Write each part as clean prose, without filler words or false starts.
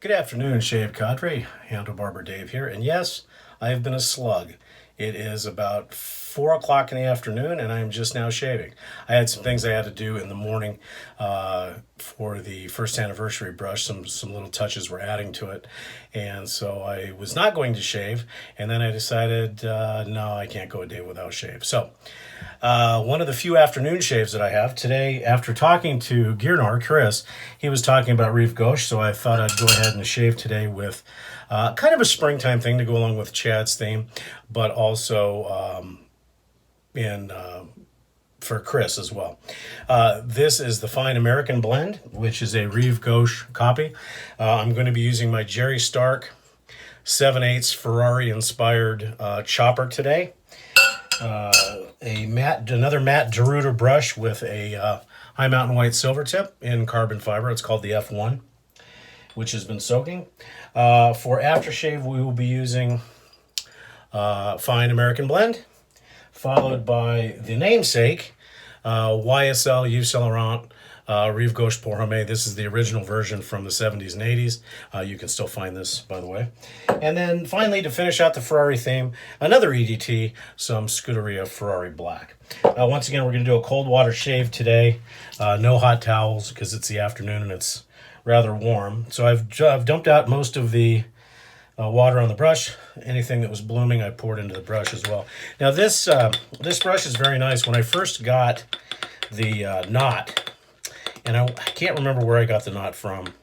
Good afternoon, Shave Cadre. Handlebarber Dave here. And yes, I have been a slug. It is about 4 o'clock in the afternoon, and I am just now shaving. I had some things I had to do in the morning for the first anniversary brush. Some little touches were adding to it. And so I was not going to shave. And then I decided, no, I can't go a day without shave. So one of the few afternoon shaves that I have today, after talking to Gearnar, Chris, he was talking about rive gauche, so I thought I'd go ahead and shave today with kind of a springtime thing to go along with Chad's theme, but also for Chris as well. This is the Fine American Blend, which is a rive gauche copy. I'm going to be using my Jerry Stark 7/8 Ferrari inspired chopper today. Another matte DeRuiter brush with a high mountain white silver tip in carbon fiber. It's called the F1, which has been soaking. For aftershave, we will be using Fine American Blend, followed by the namesake YSL Yves Saint Laurent Rive Gauche Pour Homme. This is the original version from the 70s and 80s. You can still find this, by the way. And then finally, to finish out the Ferrari theme, another EDT, some Scuderia Ferrari Black. Once again, we're going to do a cold water shave today. No hot towels because it's the afternoon and it's rather warm. So I've dumped out most of the water on the brush. Anything that was blooming, I poured into the brush as well. Now this brush is very nice. When I first got the knot, and I can't remember where I got the knot from,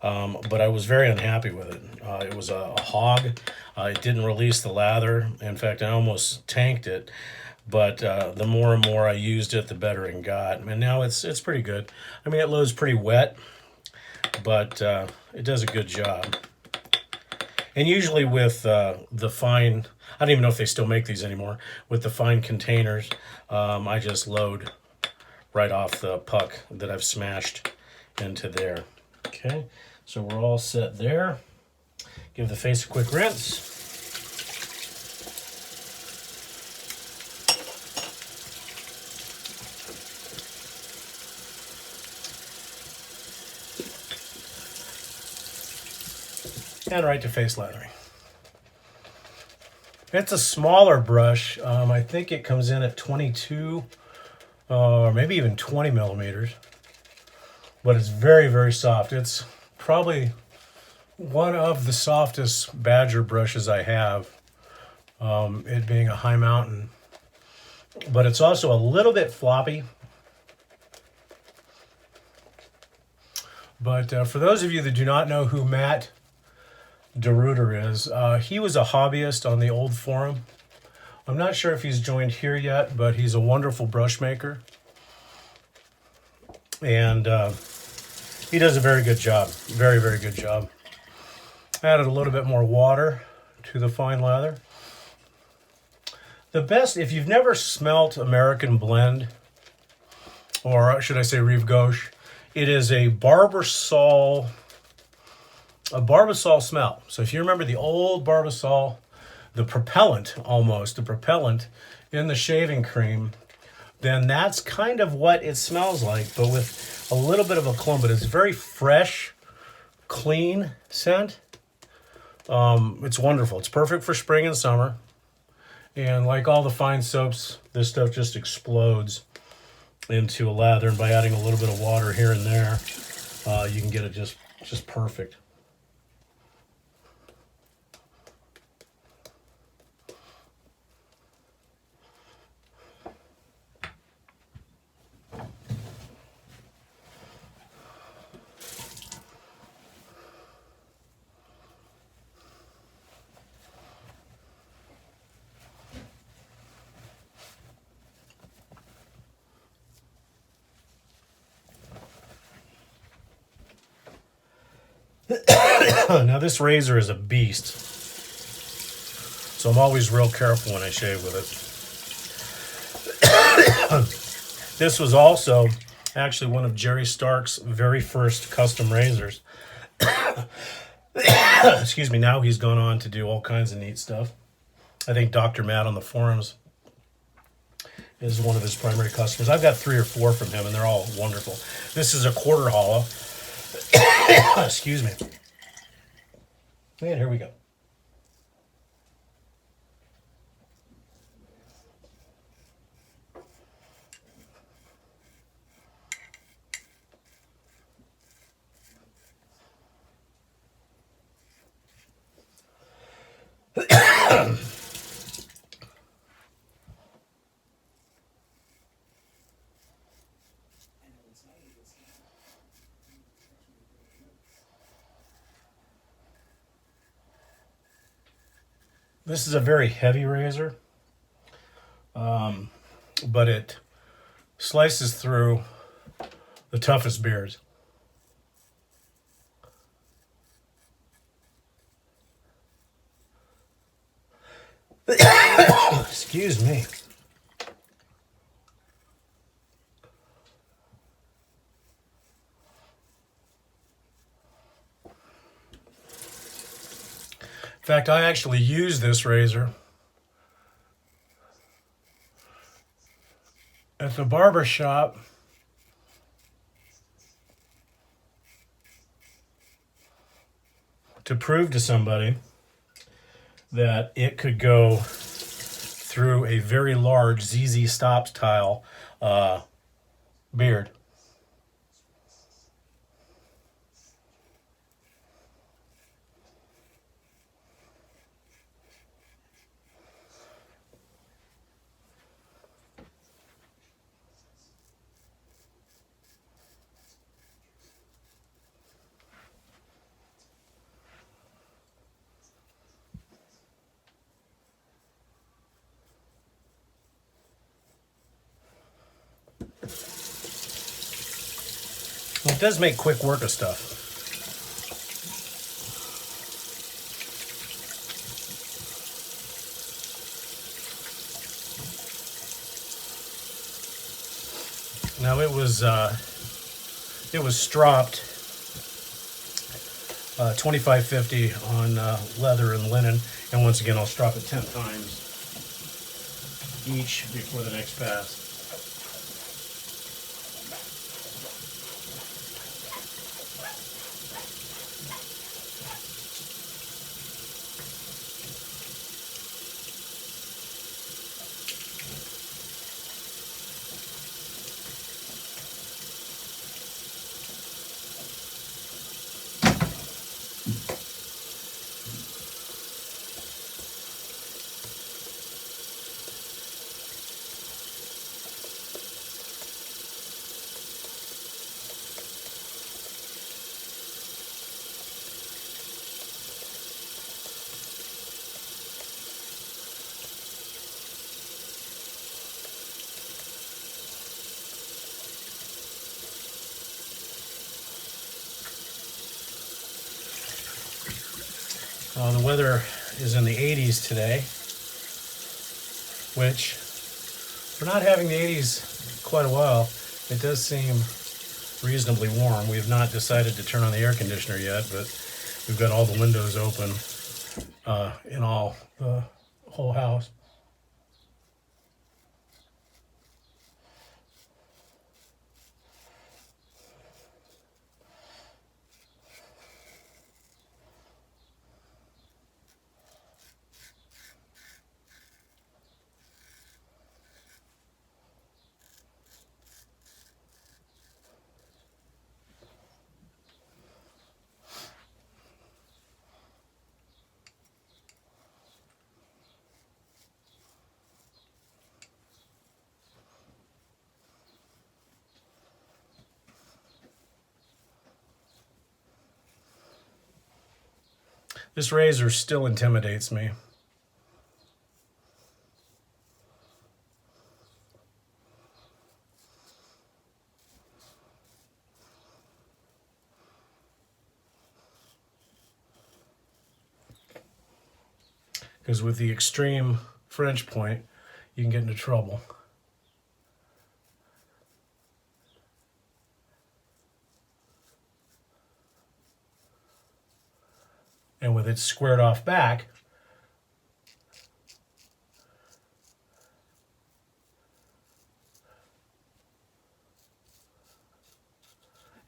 but I was very unhappy with it. It was a hog. It didn't release the lather. In fact, I almost tanked it. But the more and more I used it, the better it got. And now it's pretty good. I mean, it loads pretty wet, but it does a good job. And usually with the fine, I don't even know if they still make these anymore, with the fine containers, I just load right off the puck that I've smashed into there. Okay, so we're all set there. Give the face a quick rinse. And right to face lathering. It's a smaller brush. I think it comes in at 22 or maybe even 20 millimeters. But it's very, very soft. It's probably one of the softest Badger brushes I have, it being a high mountain. But it's also a little bit floppy. But for those of you that do not know who Matt DeRuiter is, he was a hobbyist on the old forum. I'm not sure if he's joined here yet, but he's a wonderful brush maker. And he does a very good job. Very, very good job. Added a little bit more water to the fine lather. The best, if you've never smelt American Blend, or should I say rive gauche, it is a Barbasol smell. So if you remember the old Barbasol, the propellant in the shaving cream, then that's kind of what it smells like, but with a little bit of a cologne. But it's very fresh, clean scent. It's wonderful. It's perfect for spring and summer. And like all the fine soaps, this stuff just explodes into a lather. And by adding a little bit of water here and there, you can get it just perfect. Now this razor is a beast, so I'm always real careful when I shave with it. This was also actually one of Jerry Stark's very first custom razors. Excuse me, now he's gone on to do all kinds of neat stuff. I think Dr. Matt on the forums is one of his primary customers. I've got 3 or 4 from him, and they're all wonderful. This is a quarter hollow. Excuse me. And here we go. This is a very heavy razor, but it slices through the toughest beards. Excuse me. In fact, I actually use this razor at the barber shop to prove to somebody that it could go through a very large ZZ Stop style beard. Well, it does make quick work of stuff. Now it was stropped 2550 on leather and linen, and once again I'll strop it 10 times each before the next pass. The weather is in the 80s today, which for not having the 80s quite a while, it does seem reasonably warm. We have not decided to turn on the air conditioner yet, but we've got all the windows open in the whole house. This razor still intimidates me. Because with the extreme French point, you can get into trouble. And with it squared off back,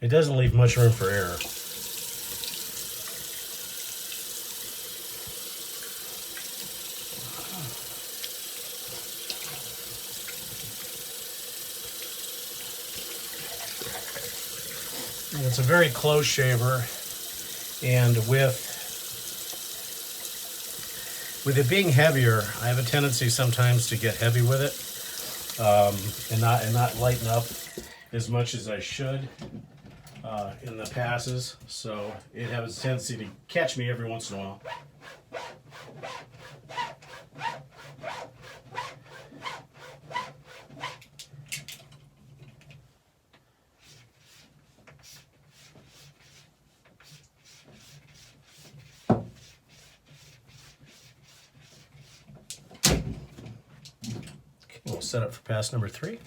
it doesn't leave much room for error. It's a very close shaver, and with it being heavier, I have a tendency sometimes to get heavy with it, and not lighten up as much as I should in the passes. So it has a tendency to catch me every once in a while. We'll set up for pass number 3.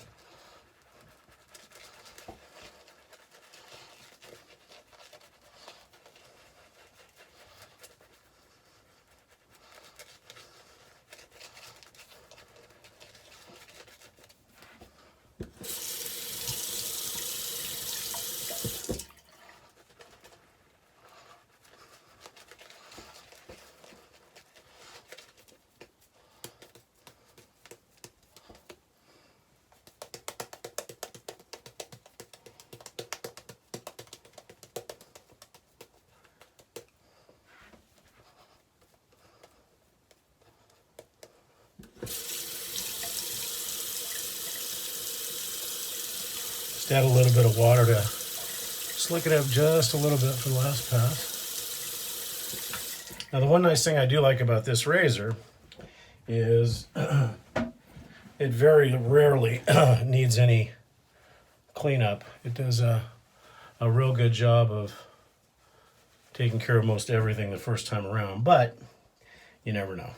Just add a little bit of water to slick it up just a little bit for the last pass. Now the one nice thing I do like about this razor is it very rarely needs any cleanup. It does a real good job of taking care of most everything the first time around, but you never know.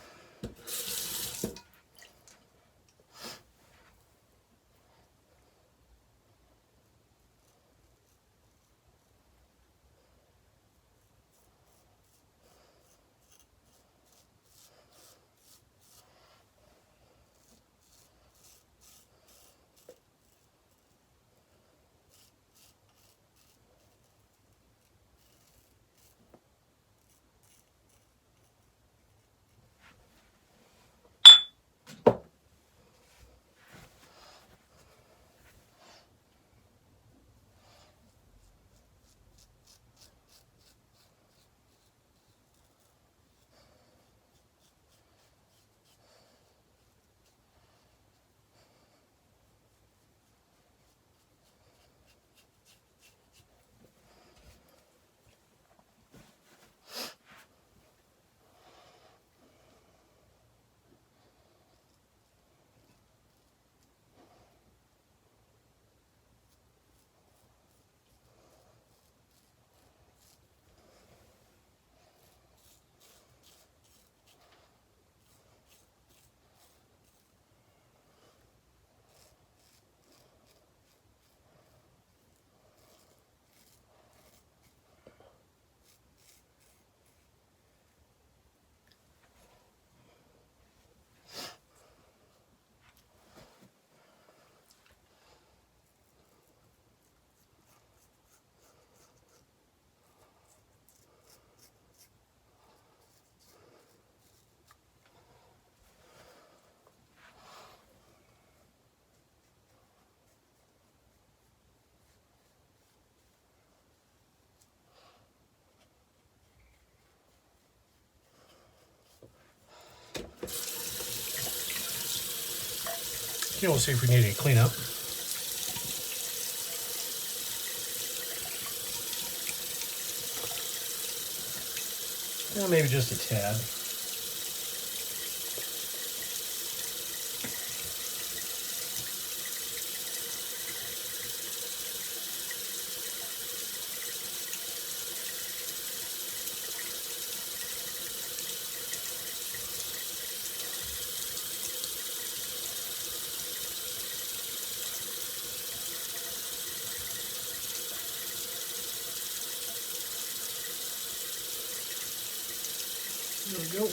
Okay, we'll see if we need any cleanup. Well, maybe just a tad. There we go.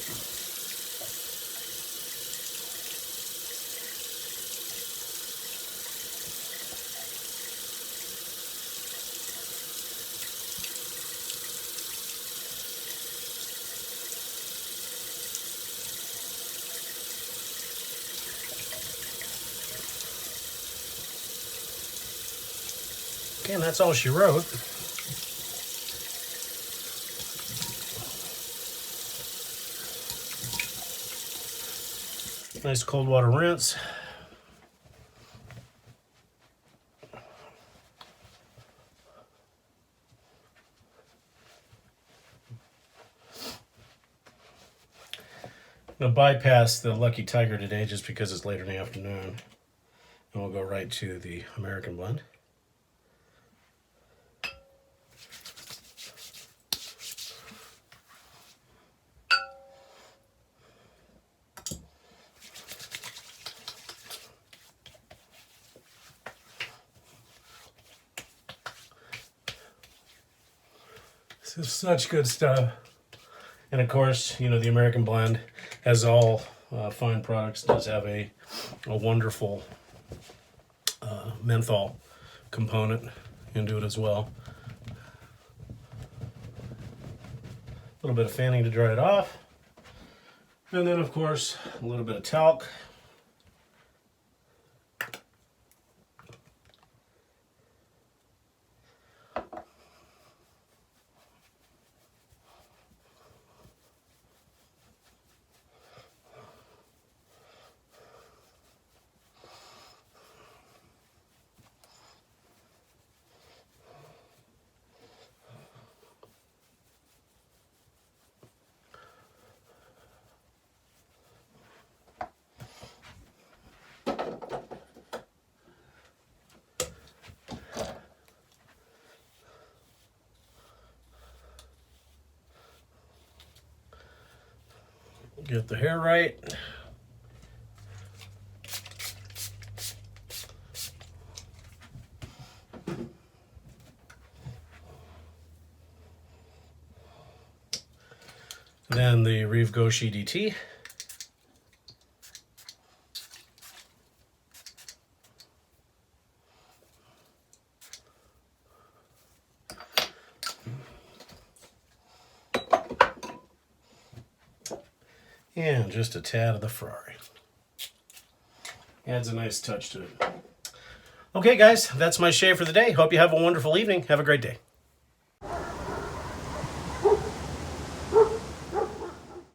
Okay, and that's all she wrote. Nice cold water rinse. I'm going to bypass the Lucky Tiger today just because it's later in the afternoon. And we'll go right to the American blend. This is such good stuff. And of course, you know, the American blend, as all fine products, does have a wonderful menthol component into it as well. A little bit of fanning to dry it off. And then, of course, a little bit of talc. Get the hair right. Then the Rive Gauche DT. And just a tad of the Ferrari. Adds a nice touch to it. Okay, guys, that's my shave for the day. Hope you have a wonderful evening. Have a great day.